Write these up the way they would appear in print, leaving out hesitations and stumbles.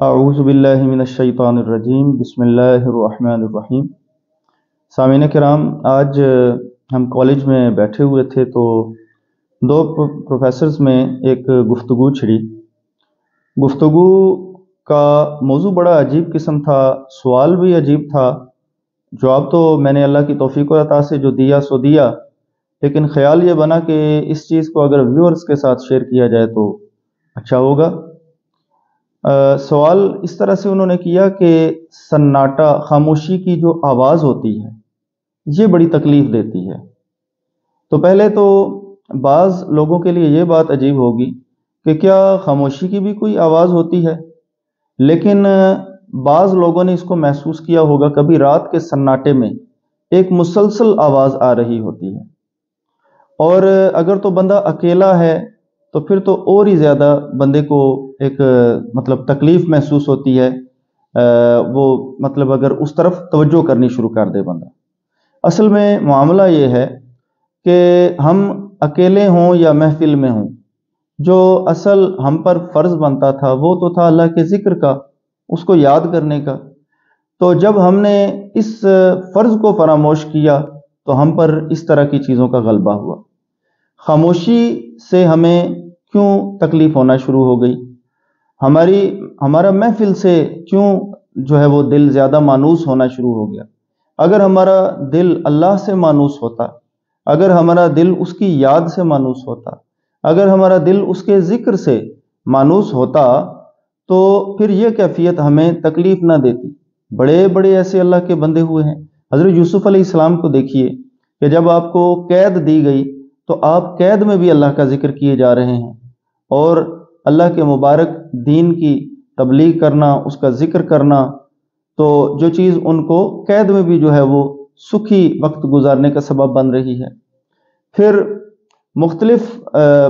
اعوذ باللہ من الشیطان الرجیم بسم اللہ الرحمن الرحیم۔ سامعین کرام، آج ہم کالج میں بیٹھے ہوئے تھے تو دو پروفیسرز میں ایک گفتگو چھڑی۔ گفتگو کا موضوع بڑا عجیب قسم تھا، سوال بھی عجیب تھا، جواب تو میں نے اللہ کی توفیق و عطا سے جو دیا سو دیا، لیکن خیال یہ بنا کہ اس چیز کو اگر ویورز کے ساتھ شیئر کیا جائے تو اچھا ہوگا۔ سوال اس طرح سے انہوں نے کیا کہ سناٹا، خاموشی کی جو آواز ہوتی ہے یہ بڑی تکلیف دیتی ہے۔ تو پہلے تو بعض لوگوں کے لیے یہ بات عجیب ہوگی کہ کیا خاموشی کی بھی کوئی آواز ہوتی ہے، لیکن بعض لوگوں نے اس کو محسوس کیا ہوگا، کبھی رات کے سناٹے میں ایک مسلسل آواز آ رہی ہوتی ہے، اور اگر تو بندہ اکیلا ہے تو پھر تو اور ہی زیادہ بندے کو ایک تکلیف محسوس ہوتی ہے، وہ اگر اس طرف توجہ کرنی شروع کر دے بندہ۔ اصل میں معاملہ یہ ہے کہ ہم اکیلے ہوں یا محفل میں ہوں، جو اصل ہم پر فرض بنتا تھا وہ تو تھا اللہ کے ذکر کا، اس کو یاد کرنے کا۔ تو جب ہم نے اس فرض کو فراموش کیا تو ہم پر اس طرح کی چیزوں کا غلبہ ہوا۔ خاموشی سے ہمیں کیوں تکلیف ہونا شروع ہو گئی، ہمارا محفل سے کیوں جو ہے وہ دل زیادہ مانوس ہونا شروع ہو گیا۔ اگر ہمارا دل اللہ سے مانوس ہوتا، اگر ہمارا دل اس کی یاد سے مانوس ہوتا، اگر ہمارا دل اس کے ذکر سے مانوس ہوتا تو پھر یہ کیفیت ہمیں تکلیف نہ دیتی۔ بڑے بڑے ایسے اللہ کے بندے ہوئے ہیں۔ حضرت یوسف علیہ السلام کو دیکھیے کہ جب آپ کو قید دی گئی تو آپ قید میں بھی اللہ کا ذکر کیے جا رہے ہیں، اور اللہ کے مبارک دین کی تبلیغ کرنا، اس کا ذکر کرنا، تو جو چیز ان کو قید میں بھی جو ہے وہ سکھی وقت گزارنے کا سبب بن رہی ہے۔ پھر مختلف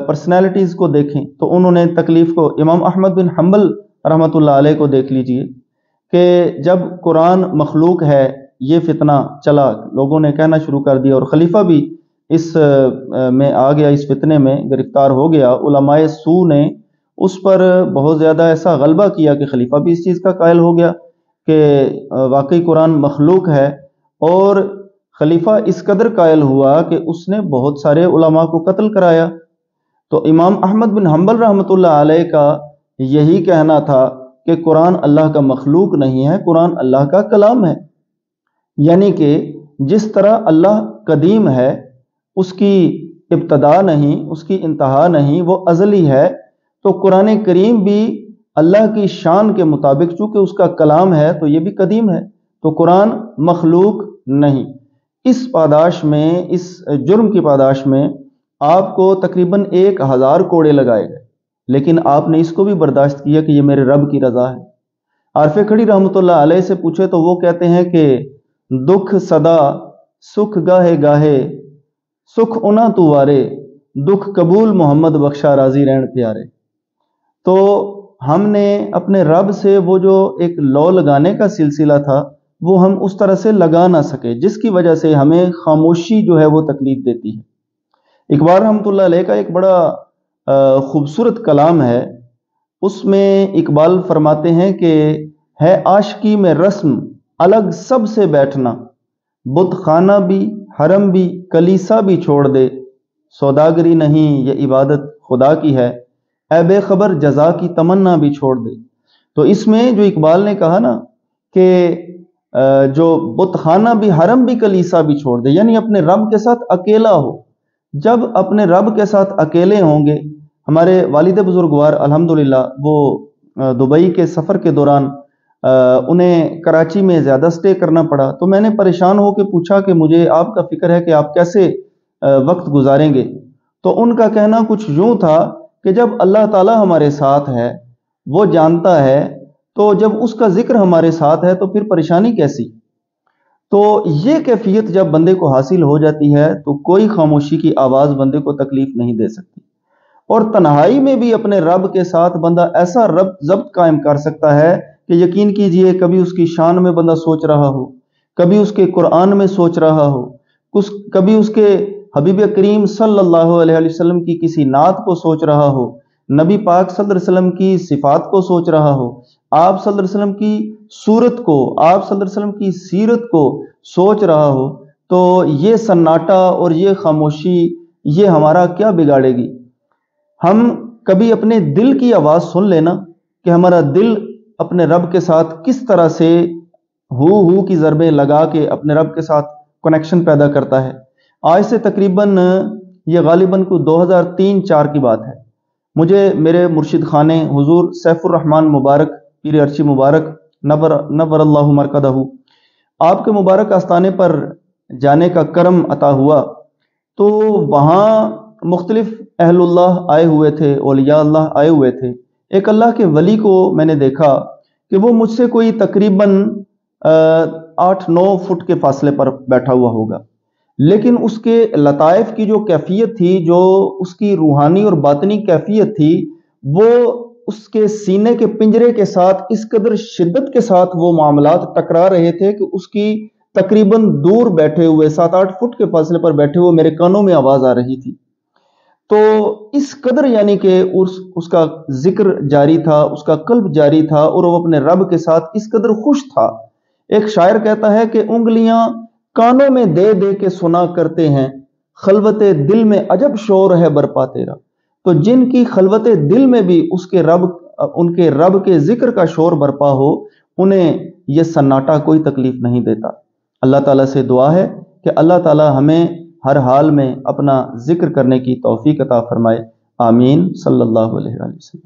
پرسنالٹیز کو دیکھیں تو انہوں نے تکلیف کو، امام احمد بن حنبل رحمۃ اللہ علیہ کو دیکھ لیجئے کہ جب قرآن مخلوق ہے یہ فتنہ چلا، لوگوں نے کہنا شروع کر دیا، اور خلیفہ بھی اس میں آ گیا، اس فتنے میں گرفتار ہو گیا۔ علماء سو نے اس پر بہت زیادہ ایسا غلبہ کیا کہ خلیفہ بھی اس چیز کا قائل ہو گیا کہ واقعی قرآن مخلوق ہے، اور خلیفہ اس قدر قائل ہوا کہ اس نے بہت سارے علماء کو قتل کرایا۔ تو امام احمد بن حنبل رحمۃ اللہ علیہ کا یہی کہنا تھا کہ قرآن اللہ کا مخلوق نہیں ہے، قرآن اللہ کا کلام ہے، یعنی کہ جس طرح اللہ قدیم ہے، اس کی ابتدا نہیں، اس کی انتہا نہیں، وہ ازلی ہے، تو قرآن کریم بھی اللہ کی شان کے مطابق چونکہ اس کا کلام ہے تو یہ بھی قدیم ہے، تو قرآن مخلوق نہیں۔ اس پاداش میں، اس جرم کی پاداش میں آپ کو تقریباً 1000 کوڑے لگائے گئے، لیکن آپ نے اس کو بھی برداشت کیا کہ یہ میرے رب کی رضا ہے۔ عارف کھڑی رحمۃ اللہ علیہ سے پوچھے تو وہ کہتے ہیں کہ دکھ صدا سکھ گاہے گاہے، سکھ انا تو وارے، دکھ قبول محمد بخشا راضی رہن پیارے۔ تو ہم نے اپنے رب سے وہ جو ایک لو لگانے کا سلسلہ تھا وہ ہم اس طرح سے لگا نہ سکے، جس کی وجہ سے ہمیں خاموشی جو ہے وہ تکلیف دیتی ہے۔ اقبال رحمۃ اللہ علیہ کا ایک بڑا خوبصورت کلام ہے، اس میں اقبال فرماتے ہیں کہ ہے عاشقی میں رسم الگ سب سے بیٹھنا، بت خانہ بھی حرم بھی کلیسا بھی چھوڑ دے، سوداگری نہیں یہ عبادت خدا کی ہے، اے بے خبر جزا کی تمنا بھی چھوڑ دے۔ تو اس میں جو اقبال نے کہا نا کہ جو بت خانہ بھی حرم بھی کلیسا بھی چھوڑ دے، یعنی اپنے رب کے ساتھ اکیلا ہو۔ جب اپنے رب کے ساتھ اکیلے ہوں گے، ہمارے والد بزرگوار الحمدللہ وہ دبئی کے سفر کے دوران انہیں کراچی میں زیادہ سٹے کرنا پڑا، تو میں نے پریشان ہو کے پوچھا کہ مجھے آپ کا فکر ہے کہ آپ کیسے وقت گزاریں گے؟ تو ان کا کہنا کچھ یوں تھا کہ جب اللہ تعالی ہمارے ساتھ ہے، وہ جانتا ہے، تو جب اس کا ذکر ہمارے ساتھ ہے تو پھر پریشانی کیسی؟ تو یہ کیفیت جب بندے کو حاصل ہو جاتی ہے تو کوئی خاموشی کی آواز بندے کو تکلیف نہیں دے سکتی، اور تنہائی میں بھی اپنے رب کے ساتھ بندہ ایسا ضبط قائم کر سکتا ہے کہ یقین کیجئے کبھی اس کی شان میں بندہ سوچ رہا ہو، کبھی اس کے قرآن میں سوچ رہا ہو، کبھی اس کے حبیب کریم صلی اللہ علیہ وسلم کی کسی نعت کو سوچ رہا ہو، نبی پاک صلی اللہ علیہ وسلم کی صفات کو سوچ رہا ہو، آپ صلی اللہ علیہ وسلم کی صورت کو، آپ صلی اللہ علیہ وسلم کی سیرت کو سوچ رہا ہو، تو یہ سناٹا اور یہ خاموشی یہ ہمارا کیا بگاڑے گی؟ ہم کبھی اپنے دل کی آواز سن لینا کہ ہمارا دل اپنے رب کے ساتھ کس طرح سے ہو کی ضربیں لگا کے اپنے رب کے ساتھ کنیکشن پیدا کرتا ہے۔ آج سے تقریباً یہ غالباً کو 2003-4 کی بات ہے، مجھے میرے مرشد خانے حضور سیف الرحمن مبارک پیر ارشی مبارک نور اللہ مرکدہ، آپ کے مبارک آستانے پر جانے کا کرم عطا ہوا، تو وہاں مختلف اہل اللہ آئے ہوئے تھے، اولیاء اللہ آئے ہوئے تھے۔ ایک اللہ کے ولی کو میں نے دیکھا کہ وہ مجھ سے کوئی تقریباً 8-9 فٹ کے فاصلے پر بیٹھا ہوا ہوگا، لیکن اس کے لطائف کی جو کیفیت تھی، جو اس کی روحانی اور باطنی کیفیت تھی، وہ اس کے سینے کے پنجرے کے ساتھ اس قدر شدت کے ساتھ وہ معاملات ٹکرا رہے تھے کہ اس کی تقریباً دور بیٹھے ہوئے 7-8 فٹ کے فاصلے پر بیٹھے ہوئے میرے کانوں میں آواز آ رہی تھی۔ تو اس قدر یعنی کہ اس کا ذکر جاری تھا، اس کا قلب جاری تھا، اور وہ اپنے رب کے ساتھ اس قدر خوش تھا۔ ایک شاعر کہتا ہے کہ انگلیاں کانوں میں دے دے کے سنا کرتے ہیں، خلوت دل میں عجب شور ہے برپا تیرا۔ تو جن کی خلوت دل میں بھی ان کے رب کے ذکر کا شور برپا ہو، انہیں یہ سناٹا کوئی تکلیف نہیں دیتا۔ اللہ تعالیٰ سے دعا ہے کہ اللہ تعالیٰ ہمیں ہر حال میں اپنا ذکر کرنے کی توفیق عطا فرمائے۔ آمین۔ صلی اللہ علیہ وسلم۔